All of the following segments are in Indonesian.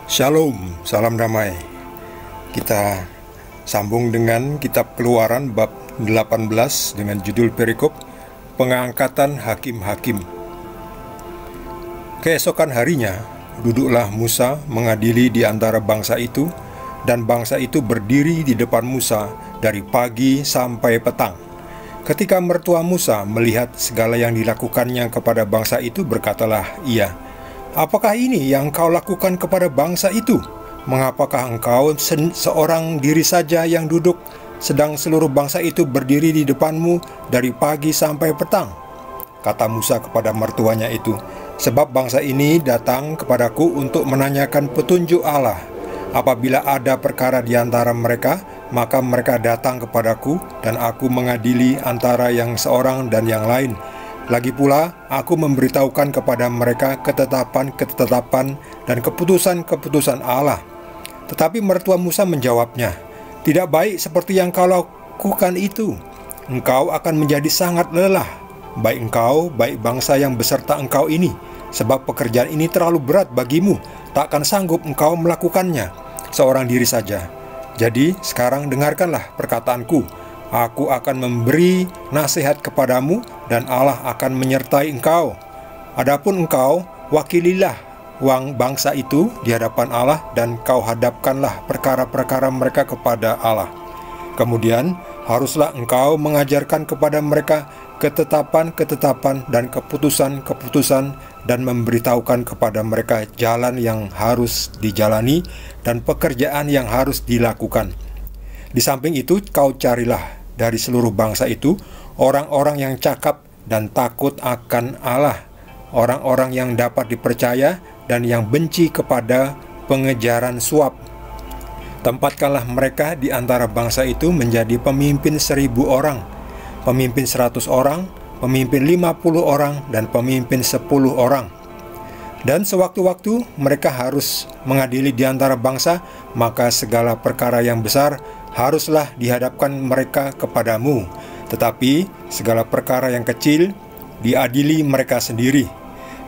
Shalom, salam damai. Kita sambung dengan kitab Keluaran bab 18 dengan judul perikop Pengangkatan Hakim-Hakim. Keesokan harinya, duduklah Musa mengadili di antara bangsa itu, dan bangsa itu berdiri di depan Musa dari pagi sampai petang. Ketika mertua Musa melihat segala yang dilakukannya kepada bangsa itu, berkatalah ia, "Apakah ini yang kau lakukan kepada bangsa itu? Mengapakah engkau seorang diri saja yang duduk, sedang seluruh bangsa itu berdiri di depanmu dari pagi sampai petang?" Kata Musa kepada mertuanya itu, "Sebab bangsa ini datang kepadaku untuk menanyakan petunjuk Allah. Apabila ada perkara di antara mereka, maka mereka datang kepadaku, dan aku mengadili antara yang seorang dan yang lain. Lagi pula, aku memberitahukan kepada mereka ketetapan-ketetapan dan keputusan-keputusan Allah." Tetapi mertua Musa menjawabnya, "Tidak baik seperti yang kau lakukan itu. Engkau akan menjadi sangat lelah, baik engkau, baik bangsa yang beserta engkau ini. Sebab pekerjaan ini terlalu berat bagimu, takkan sanggup engkau melakukannya seorang diri saja. Jadi sekarang dengarkanlah perkataanku. Aku akan memberi nasihat kepadamu, dan Allah akan menyertai engkau. Adapun engkau, wakililah bangsa itu di hadapan Allah, dan kau hadapkanlah perkara-perkara mereka kepada Allah. Kemudian haruslah engkau mengajarkan kepada mereka ketetapan-ketetapan dan keputusan-keputusan, dan memberitahukan kepada mereka jalan yang harus dijalani dan pekerjaan yang harus dilakukan. Di samping itu, kau carilah dari seluruh bangsa itu orang-orang yang cakap dan takut akan Allah, orang-orang yang dapat dipercaya dan yang benci kepada pengejaran suap. Tempatkanlah mereka di antara bangsa itu menjadi pemimpin 1.000 orang, pemimpin 100 orang, pemimpin 50 orang, dan pemimpin 10 orang. Dan sewaktu-waktu mereka harus mengadili di antara bangsa, maka segala perkara yang besar haruslah dihadapkan mereka kepadamu, tetapi segala perkara yang kecil diadili mereka sendiri.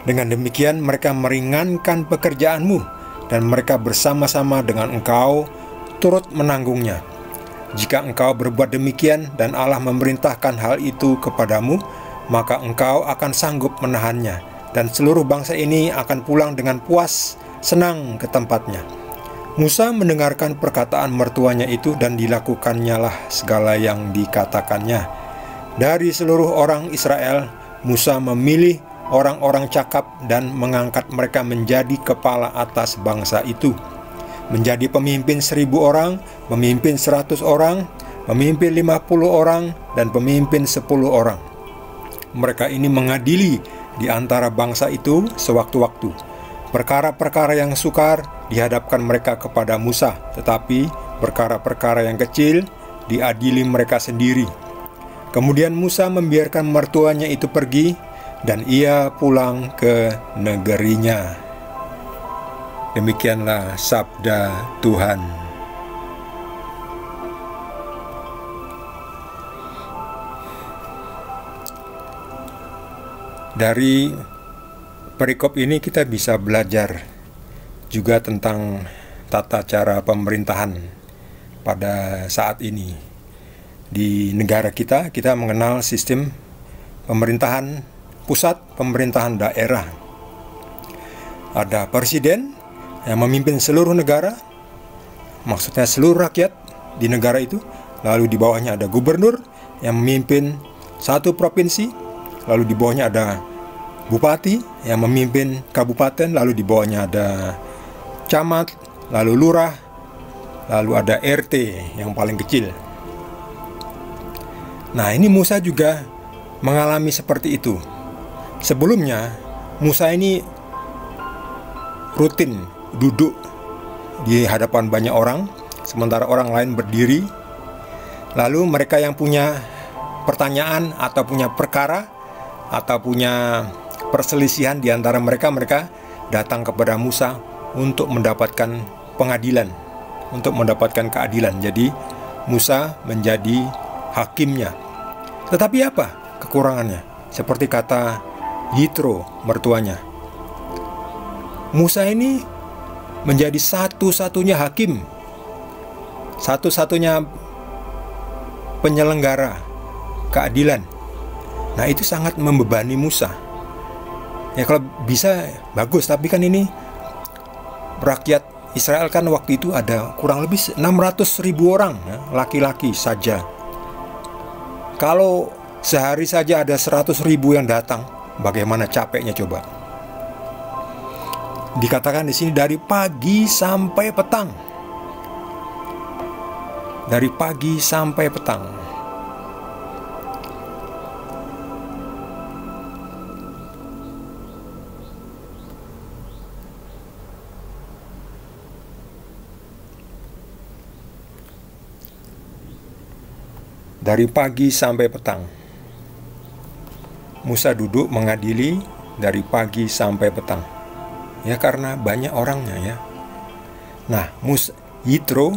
Dengan demikian mereka meringankan pekerjaanmu, dan mereka bersama-sama dengan engkau turut menanggungnya. Jika engkau berbuat demikian dan Allah memerintahkan hal itu kepadamu, maka engkau akan sanggup menahannya, dan seluruh bangsa ini akan pulang dengan puas, senang ke tempatnya." Musa mendengarkan perkataan mertuanya itu, dan dilakukannya segala yang dikatakannya. Dari seluruh orang Israel, Musa memilih orang-orang cakap dan mengangkat mereka menjadi kepala atas bangsa itu, menjadi pemimpin 1.000 orang, pemimpin 100 orang, pemimpin 50 orang, dan pemimpin 10 orang. Mereka ini mengadili di antara bangsa itu sewaktu-waktu. Perkara-perkara yang sukar dihadapkan mereka kepada Musa, tetapi perkara-perkara yang kecil diadili mereka sendiri. Kemudian Musa membiarkan mertuanya itu pergi, dan ia pulang ke negerinya. Demikianlah sabda Tuhan. Dari perikop ini kita bisa belajar juga tentang tata cara pemerintahan pada saat ini. Di negara kita mengenal sistem pemerintahan pusat, pemerintahan daerah. Ada presiden yang memimpin seluruh negara, maksudnya seluruh rakyat di negara itu. Lalu di bawahnya ada gubernur yang memimpin satu provinsi. Lalu di bawahnya ada bupati yang memimpin kabupaten. Lalu di bawahnya ada camat, lalu lurah, lalu ada RT yang paling kecil. Nah, ini Musa juga mengalami seperti itu. Sebelumnya Musa ini rutin duduk di hadapan banyak orang, sementara orang lain berdiri. Lalu mereka yang punya pertanyaan atau punya perkara atau punya perselisihan di antara mereka datang kepada Musa untuk mendapatkan pengadilan, untuk mendapatkan keadilan. Jadi Musa menjadi hakimnya. Tetapi apa kekurangannya? Seperti kata Yitro, mertuanya, Musa ini menjadi satu-satunya hakim, satu-satunya penyelenggara keadilan. Nah, itu sangat membebani Musa. Ya kalau bisa bagus, tapi kan ini rakyat Israel kan waktu itu ada kurang lebih 600.000 orang, ya, laki-laki saja. Kalau sehari saja ada 100.000 yang datang, bagaimana capeknya coba? Dikatakan di sini dari pagi sampai petang. Dari pagi sampai petang. Dari pagi sampai petang. Musa duduk mengadili dari pagi sampai petang. Ya karena banyak orangnya ya. Nah, Yitro,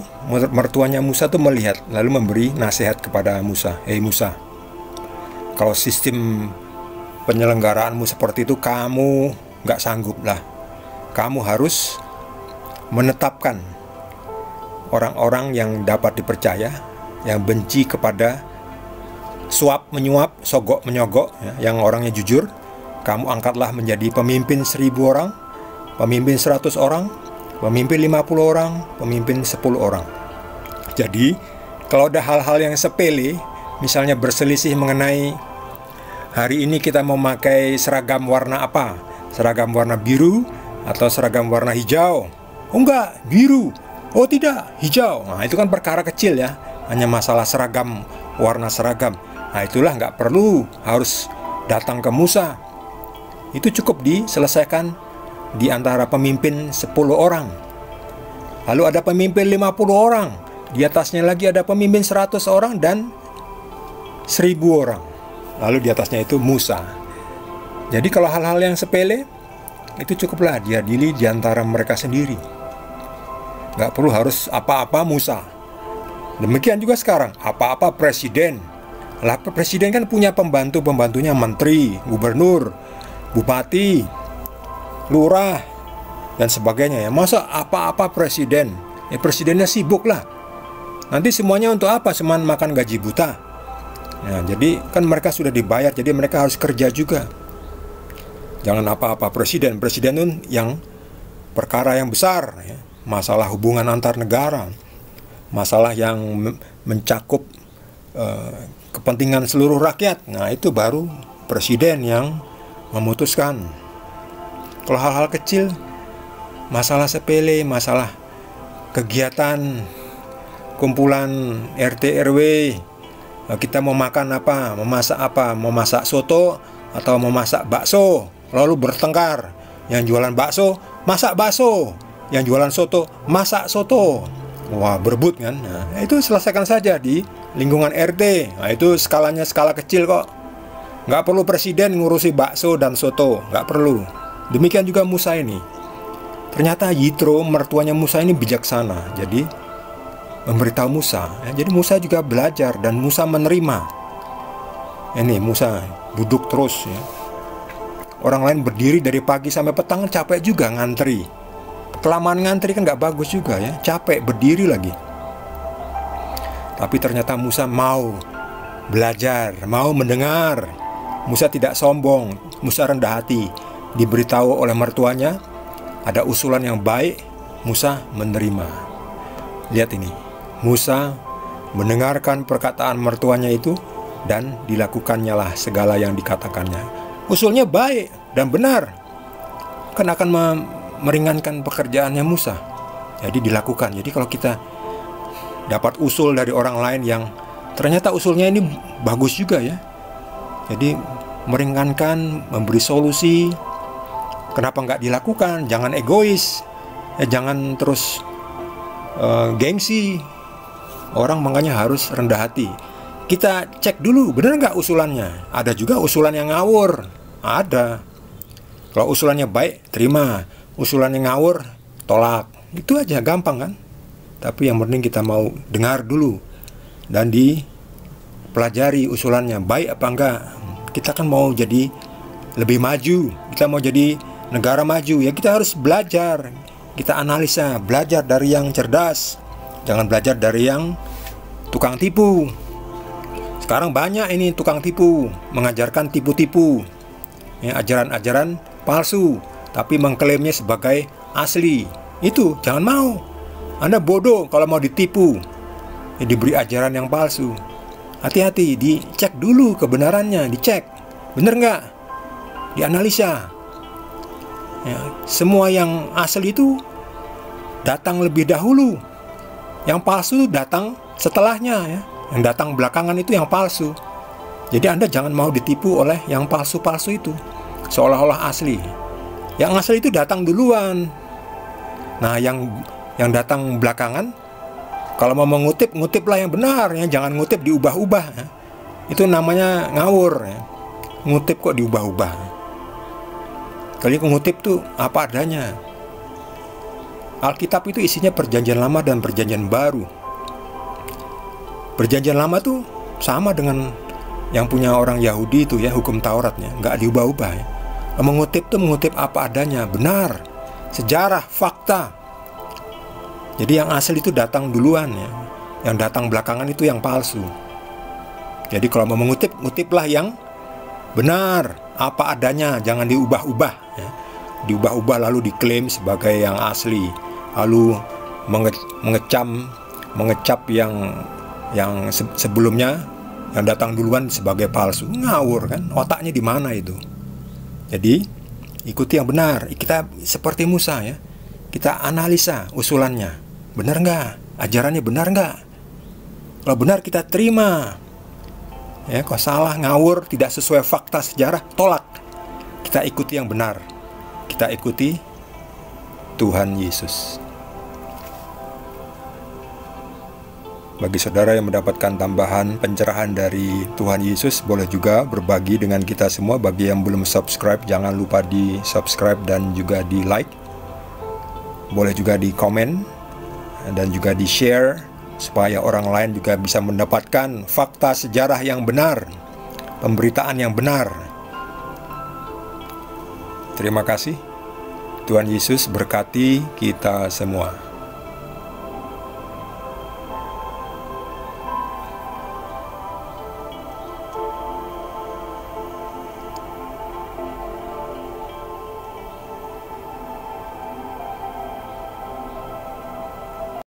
mertuanya Musa tuh melihat, lalu memberi nasihat kepada Musa. Musa, kalau sistem penyelenggaraanmu seperti itu, kamu gak sanggup lah. Kamu harus menetapkan orang-orang yang dapat dipercaya, yang benci kepada suap menyuap, sogok menyogok, ya, yang orangnya jujur. Kamu angkatlah menjadi pemimpin 1.000 orang, pemimpin 100 orang, pemimpin 50 orang, pemimpin 10 orang. Jadi kalau ada hal-hal yang sepele, misalnya berselisih mengenai hari ini kita memakai seragam warna apa, seragam warna biru atau seragam warna hijau. Oh enggak, biru. Oh tidak, hijau. Nah itu kan perkara kecil ya, hanya masalah seragam, warna seragam. Nah itulah nggak perlu harus datang ke Musa. Itu cukup diselesaikan di antara pemimpin 10 orang. Lalu ada pemimpin 50 orang. Di atasnya lagi ada pemimpin 100 orang dan 1.000 orang. Lalu di atasnya itu Musa. Jadi kalau hal-hal yang sepele, itu cukuplah diadili di antara mereka sendiri. Nggak perlu harus apa-apa Musa. Demikian juga sekarang, apa-apa presiden. Lah presiden kan punya pembantu-pembantunya, menteri, gubernur, bupati, lurah, dan sebagainya ya. Masa apa-apa presiden? Ya presidennya sibuk lah. Nanti semuanya untuk apa? Cuman makan gaji buta. Nah, jadi kan mereka sudah dibayar, jadi mereka harus kerja juga. Jangan apa-apa presiden. Presiden itu yang perkara yang besar ya. Masalah hubungan antar negara, masalah yang mencakup kepentingan seluruh rakyat. Nah itu baru presiden yang memutuskan. Kalau hal-hal kecil, masalah sepele, masalah kegiatan kumpulan RT RW, kita mau makan apa, memasak soto atau memasak bakso, lalu bertengkar. Yang jualan bakso masak bakso, yang jualan soto masak soto. Wah, berebut kan. Nah, itu selesaikan saja di lingkungan RT. Nah, itu skalanya skala kecil kok. Nggak perlu presiden ngurusi bakso dan soto, nggak perlu. Demikian juga Musa ini. Ternyata Yitro, mertuanya Musa ini bijaksana. Jadi memberitahu Musa. Ya, jadi Musa juga belajar dan Musa menerima. Ini Musa duduk terus. Ya. Orang lain berdiri dari pagi sampai petang, capek juga ngantri. Kelamaan ngantri kan nggak bagus juga ya, capek berdiri lagi. Tapi ternyata Musa mau belajar, mau mendengar. Musa tidak sombong, Musa rendah hati. Diberitahu oleh mertuanya ada usulan yang baik, Musa menerima. Lihat ini, Musa mendengarkan perkataan mertuanya itu dan dilakukannya lah segala yang dikatakannya. Usulnya baik dan benar, kan akan meringankan pekerjaannya Musa. Jadi dilakukan. Jadi kalau kita dapat usul dari orang lain yang ternyata usulnya ini bagus juga ya, jadi meringankan, memberi solusi. Kenapa nggak dilakukan? Jangan egois, jangan terus gengsi. Orang makanya harus rendah hati. Kita cek dulu, benar nggak usulannya? Ada juga usulan yang ngawur, ada. Kalau usulannya baik, terima. Usulannya ngawur, tolak. Itu aja, gampang kan? Tapi yang penting kita mau dengar dulu dan dipelajari usulannya baik apa enggak. Kita kan mau jadi lebih maju, kita mau jadi negara maju, ya kita harus belajar. kita analisa, belajar dari yang cerdas, jangan belajar dari yang tukang tipu. Sekarang banyak ini tukang tipu, mengajarkan tipu-tipu, ya, ajaran-ajaran palsu, tapi mengklaimnya sebagai asli. Itu jangan mau. Anda bodoh kalau mau ditipu, ya, diberi ajaran yang palsu. Hati-hati, dicek dulu kebenarannya, dicek, bener nggak? Dianalisa. Ya, semua yang asli itu datang lebih dahulu, yang palsu datang setelahnya, ya. Yang datang belakangan itu yang palsu. Jadi Anda jangan mau ditipu oleh yang palsu-palsu itu, seolah-olah asli. Yang asli itu datang duluan. Nah, yang datang belakangan, kalau mau mengutip, ngutiplah yang benar, ya. Jangan ngutip diubah-ubah, ya. Itu namanya ngawur, ya. Ngutip kok diubah-ubah. Kali ngutip tuh apa adanya. Alkitab itu isinya perjanjian lama dan perjanjian baru. Perjanjian lama tuh sama dengan yang punya orang Yahudi itu, ya, hukum Tauratnya, nggak diubah-ubah, ya. Mengutip tuh mengutip apa adanya, benar, sejarah, fakta. Jadi yang asli itu datang duluan, ya. Yang datang belakangan itu yang palsu. Jadi kalau mau mengutip, ngutiplah yang benar, apa adanya, jangan diubah-ubah, ya. Diubah-ubah lalu diklaim sebagai yang asli, lalu mengecap yang sebelumnya, yang datang duluan sebagai palsu. Ngawur kan, otaknya di mana itu? Jadi ikuti yang benar. Kita seperti Musa, ya, kita analisa usulannya, benar nggak? Ajarannya benar nggak? Kalau benar kita terima, ya. Kalau salah, ngawur, tidak sesuai fakta sejarah, tolak. Kita ikuti yang benar, kita ikuti Tuhan Yesus. Bagi saudara yang mendapatkan tambahan pencerahan dari Tuhan Yesus, boleh juga berbagi dengan kita semua. Bagi yang belum subscribe, jangan lupa di subscribe dan juga di like. Boleh juga di komen dan juga di share, supaya orang lain juga bisa mendapatkan fakta sejarah yang benar, pemberitaan yang benar. Terima kasih. Tuhan Yesus berkati kita semua.